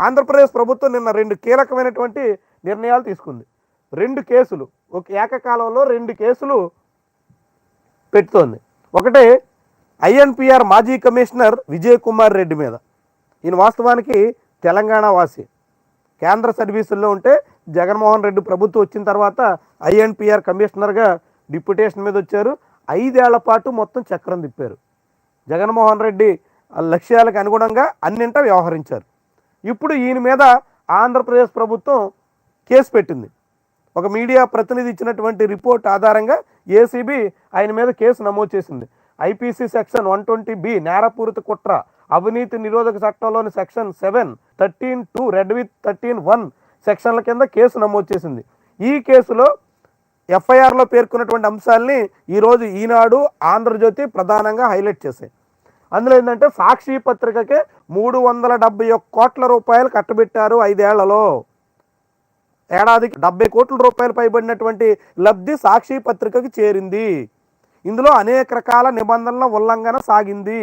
ఆంధ్రప్రదేశ్ ప్రభుత్వం నిన్న 2 కీలకమైనటువంటి నిర్ణయాలు తీసుకుంది. 2 కేసులు, ఒక ఏకకాలంలో 2 కేసులు పెడుతోంది. ఒకటి ఐఎన్పిఆర్ మాజీ కమిషనర్ విజయ్ కుమార్ రెడ్డి మీద. ఈయన వాస్తవానికి తెలంగాణ వాసి, కేంద్ర సర్వీసుల్లో ఉంటే జగన్మోహన్ రెడ్డి ప్రభుత్వం వచ్చిన తర్వాత ఐఎన్పిఆర్ కమిషనర్గా డిప్యుటేషన్ మీద వచ్చారు. 5 ఏళ్ల పాటు మొత్తం చక్రం తిప్పారు. జగన్మోహన్ రెడ్డి లక్ష్యాలకు అనుగుణంగా అన్నింటా వ్యవహరించారు. ఇప్పుడు ఈయన మీద ఆంధ్రప్రదేశ్ ప్రభుత్వం కేసు పెట్టింది. ఒక మీడియా ప్రతినిధి ఇచ్చినటువంటి రిపోర్ట్ ఆధారంగా ఏసీబీ ఆయన మీద కేసు నమోదు చేసింది. ఐపీసీ సెక్షన్ 120B నేరపూరిత కుట్ర, అవినీతి నిరోధక చట్టంలోని సెక్షన్ 7, 13(2), రెడ్ విత్ 13(1) సెక్షన్ల కింద కేసు నమోదు చేసింది. ఈ కేసులో ఎఫ్ఐఆర్లో పేర్కొన్నటువంటి అంశాలని ఈరోజు ఈనాడు, ఆంధ్రజ్యోతి ప్రధానంగా హైలైట్ చేశాయి. అందులో ఏంటంటే సాక్షి పత్రికకే 371 కోట్ల రూపాయలు కట్టబెట్టారు 5 ఏళ్లలో. ఏడాదికి 70 కోట్ల రూపాయలు పైబడినటువంటి లబ్ధి సాక్షి పత్రికకి చేరింది. ఇందులో అనేక రకాల నిబంధనల ఉల్లంఘన సాగింది.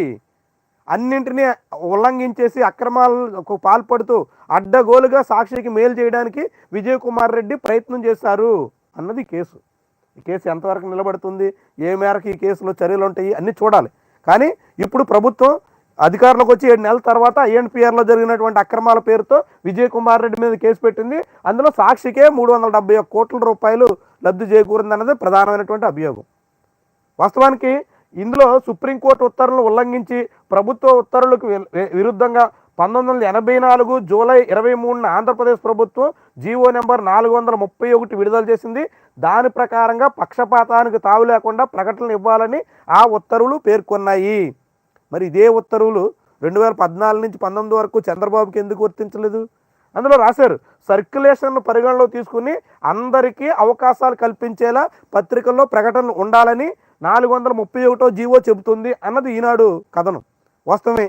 అన్నింటినీ ఉల్లంఘించేసి అక్రమాలకు పాల్పడుతూ అడ్డగోలుగా సాక్షికి మేలు చేయడానికి విజయ్ కుమార్ రెడ్డి ప్రయత్నం చేశారు అన్నది కేసు. ఈ కేసు ఎంతవరకు నిలబడుతుంది, ఏ మేరకు ఈ కేసులో చర్యలు ఉంటాయి అన్నీ చూడాలి. కానీ ఇప్పుడు ప్రభుత్వం అధికారంలోకి వచ్చి 7 నెలల తర్వాత ఐఎన్పిఆర్లో జరిగినటువంటి అక్రమాల పేరుతో విజయ్ కుమార్ రెడ్డి మీద కేసు పెట్టింది. అందులో సాక్షికే 371 కోట్ల రూపాయలు లబ్ధి చేకూరిందన్నది ప్రధానమైనటువంటి అభియోగం. వాస్తవానికి ఇందులో సుప్రీంకోర్టు ఉత్తర్వులను ఉల్లంఘించి ప్రభుత్వ ఉత్తర్వులకు విరుద్ధంగా 1984 జూలై 23న ఆంధ్రప్రదేశ్ ప్రభుత్వం జీవో నెంబర్ 431 విడుదల చేసింది. దాని ప్రకారంగా పక్షపాతానికి తావు లేకుండా ప్రకటనలు ఇవ్వాలని ఆ ఉత్తర్వులు పేర్కొన్నాయి. మరి ఇదే ఉత్తర్వులు 2014 నుంచి 19 వరకు చంద్రబాబుకి ఎందుకు వర్తించలేదు? అందులో రాశారు, సర్క్యులేషన్ను పరిగణలో తీసుకుని అందరికీ అవకాశాలు కల్పించేలా పత్రికల్లో ప్రకటనలు ఉండాలని 431 జీవో చెబుతుంది అన్నది ఈనాడు కథనం. వాస్తవమే,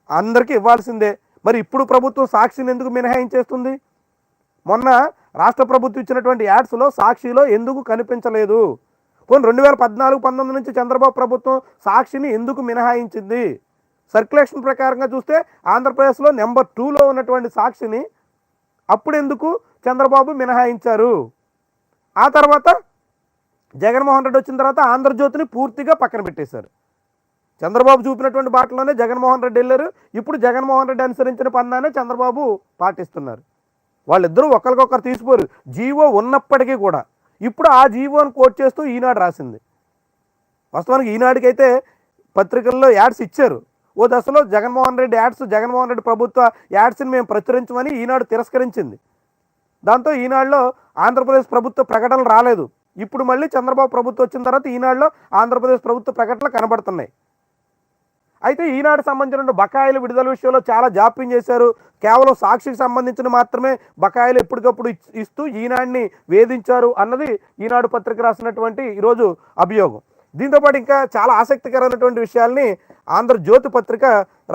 అందరికీ ఇవ్వాల్సిందే. మరి ఇప్పుడు ప్రభుత్వం సాక్షిని ఎందుకు మినహాయించేస్తుంది? మొన్న రాష్ట్ర ప్రభుత్వం ఇచ్చినటువంటి యాడ్స్లో సాక్షిలో ఎందుకు కనిపించలేదు? పోనీ 2014-19 నుంచి చంద్రబాబు ప్రభుత్వం సాక్షిని ఎందుకు మినహాయించింది? సర్క్యులేషన్ ప్రకారంగా చూస్తే ఆంధ్రప్రదేశ్లో నెంబర్ 2లో ఉన్నటువంటి సాక్షిని అప్పుడు ఎందుకు చంద్రబాబు మినహాయించారు? ఆ తర్వాత జగన్మోహన్ రెడ్డి వచ్చిన తర్వాత ఆంధ్రజ్యోతిని పూర్తిగా పక్కన పెట్టేశారు. చంద్రబాబు చూపినటువంటి బాటలోనే జగన్మోహన్ రెడ్డి వెళ్ళారు. ఇప్పుడు జగన్మోహన్ రెడ్డి అనుసరించిన పందానే చంద్రబాబు పాటిస్తున్నారు. వాళ్ళిద్దరూ ఒకరికొకరు తీసిపోరు. జీవో ఉన్నప్పటికీ కూడా ఇప్పుడు ఆ జీవోని కోట్ చేస్తూ ఈనాడు రాసింది. వాస్తవానికి ఈనాడుకైతే పత్రికల్లో యాడ్స్ ఇచ్చారు. ఓ దశలో జగన్మోహన్ రెడ్డి యాడ్స్, జగన్మోహన్ రెడ్డి ప్రభుత్వ యాడ్స్ని మేము ప్రచురించమని ఈనాడు తిరస్కరించింది. దాంతో ఈనాడులో ఆంధ్రప్రదేశ్ ప్రభుత్వ ప్రకటనలు రాలేదు. ఇప్పుడు మళ్ళీ చంద్రబాబు ప్రభుత్వం వచ్చిన తర్వాత ఈనాడులో ఆంధ్రప్రదేశ్ ప్రభుత్వ ప్రకటనలు కనబడుతున్నాయి. అయితే ఈనాడు సంబంధించిన బకాయిల విడుదల విషయంలో చాలా జాప్యం చేశారు. కేవలం సాక్షికి సంబంధించిన మాత్రమే బకాయిలు ఎప్పటికప్పుడు ఇస్తూ ఈనాడిని వేధించారు అన్నది ఈనాడు పత్రిక రాసినటువంటి ఈరోజు అభియోగం. దీంతోపాటు ఇంకా చాలా ఆసక్తికరమైనటువంటి విషయాల్ని ఆంధ్రజ్యోతి పత్రిక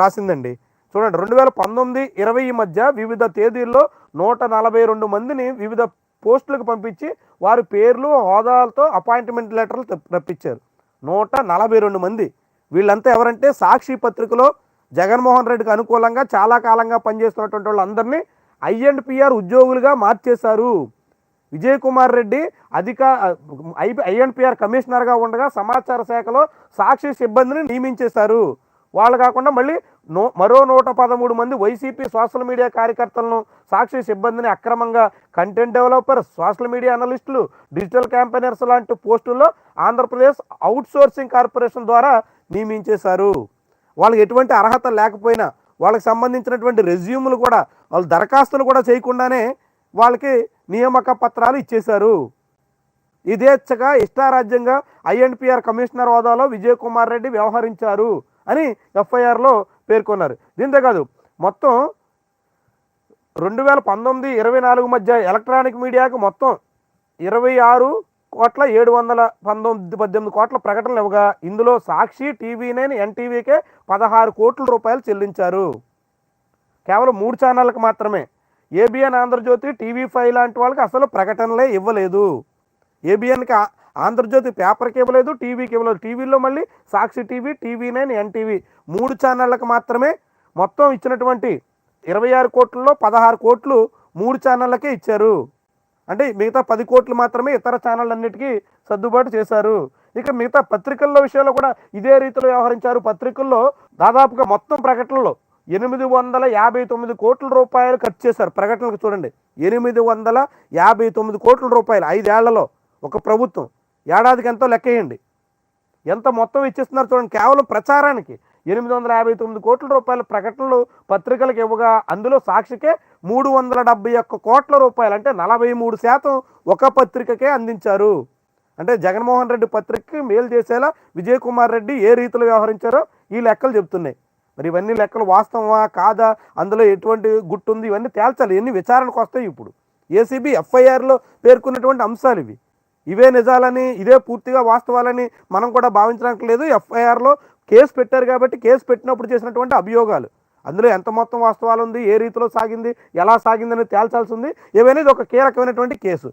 రాసిందండి. చూడండి, 2019-20 మధ్య వివిధ తేదీల్లో 142 మందిని వివిధ పోస్టులకు పంపించి వారి పేర్లు, హోదాలతో అపాయింట్మెంట్ లెటర్లు రప్పించారు. 142 మంది. వీళ్ళంతా ఎవరంటే సాక్షి పత్రికలో జగన్మోహన్ రెడ్డికి అనుకూలంగా చాలా కాలంగా పనిచేస్తున్నటువంటి వాళ్ళందరినీ ఐఎన్పిఆర్ ఉద్యోగులుగా మార్చేశారు. విజయ్ కుమార్ రెడ్డి ఐఎన్పిఆర్ కమిషనర్గా ఉండగా సమాచార శాఖలో సాక్షి సిబ్బందిని నియమించేశారు. వాళ్ళు కాకుండా మళ్ళీ మరో 113 మంది వైసీపీ సోషల్ మీడియా కార్యకర్తలను, సాక్షి సిబ్బందిని అక్రమంగా content developer, social media అనలిస్టులు, digital campaigners లాంటి పోస్టుల్లో ఆంధ్రప్రదేశ్ అవుట్సోర్సింగ్ కార్పొరేషన్ ద్వారా నియమించేశారు. వాళ్ళకి ఎటువంటి అర్హత లేకపోయినా వాళ్ళకి సంబంధించినటువంటి రెజ్యూములు కూడా, వాళ్ళు దరఖాస్తులు కూడా చేయకుండానే వాళ్ళకి నియామక పత్రాలు ఇచ్చేశారు. ఇదేచ్ఛగా ఇష్టారాజ్యంగా ఐఎన్పిఆర్ కమిషనర్ హోదాలో విజయ్ కుమార్ రెడ్డి వ్యవహరించారు అని ఎఫ్ఐఆర్లో పేర్కొన్నారు. దీంతో కాదు, మొత్తం 2019-24 మధ్య ఎలక్ట్రానిక్ మీడియాకు మొత్తం 26,718 కోట్ల ప్రకటనలు ఇవ్వగా ఇందులో సాక్షి, టీవీ9, ఎన్టీవీకే 16 కోట్ల రూపాయలు చెల్లించారు. కేవలం 3 ఛానళ్ళకు మాత్రమే. ఏబిఎన్, ఆంధ్రజ్యోతి, టీవీ5 లాంటి వాళ్ళకి అసలు ప్రకటనలే ఇవ్వలేదు. ఏబిఎన్కి ఆంధ్రజ్యోతి పేపర్కి ఇవ్వలేదు, టీవీకి ఇవ్వలేదు. టీవీలో మళ్ళీ సాక్షి టీవీ, టీవీ9, ఎన్టీవీ 3 ఛానళ్ళకు మాత్రమే మొత్తం ఇచ్చినటువంటి 26 కోట్లలో 16 కోట్లు 3 ఛానళ్ళకే ఇచ్చారు. అంటే మిగతా 10 కోట్లు మాత్రమే ఇతర ఛానళ్ళన్నిటికీ సర్దుబాటు చేశారు. ఇక మిగతా పత్రికల్లో విషయంలో కూడా ఇదే రీతిలో వ్యవహరించారు. పత్రికల్లో దాదాపుగా మొత్తం ప్రకటనలో 859 కోట్ల రూపాయలు ఖర్చు చేశారు. ప్రకటనలకు చూడండి, 859 కోట్ల రూపాయలు 5 ఏళ్లలో ఒక ప్రభుత్వం. ఏడాదికి ఎంతో లెక్కేయండి, ఎంత మొత్తం ఇచ్చేస్తున్నారు చూడండి. కేవలం ప్రచారానికి 859 కోట్ల రూపాయల ప్రకటనలు పత్రికలకు ఇవ్వగా, అందులో సాక్షికే 371 కోట్ల రూపాయలు, అంటే 43% ఒక పత్రికకే అందించారు. అంటే జగన్మోహన్ రెడ్డి పత్రికకి మేలు చేసేలా విజయ్ కుమార్ రెడ్డి ఏ రీతిలో వ్యవహరించారో ఈ లెక్కలు చెప్తున్నాయి. మరి ఇవన్నీ లెక్కలు వాస్తవమా కాదా, అందులో ఎటువంటి గుట్టు ఉంది, ఇవన్నీ తేల్చాలి. ఇవన్నీ విచారణకు వస్తాయి. ఇప్పుడు ఏసీబీ ఎఫ్ఐఆర్లో పేర్కొన్నటువంటి అంశాలు ఇవి. ఇవే నిజాలని, ఇదే పూర్తిగా వాస్తవాలని మనం కూడా భావించడానికి లేదు. ఎఫ్ఐఆర్లో కేసు పెట్టారు కాబట్టి కేసు పెట్టినప్పుడు చేసినటువంటి అభియోగాలు, అందులో ఎంత మొత్తం వాస్తవాలు ఉంది, ఏ రీతిలో సాగింది, ఎలా సాగిందని తేల్చాల్సి ఉంది. ఇవనేది ఒక కీలకమైనటువంటి కేసు.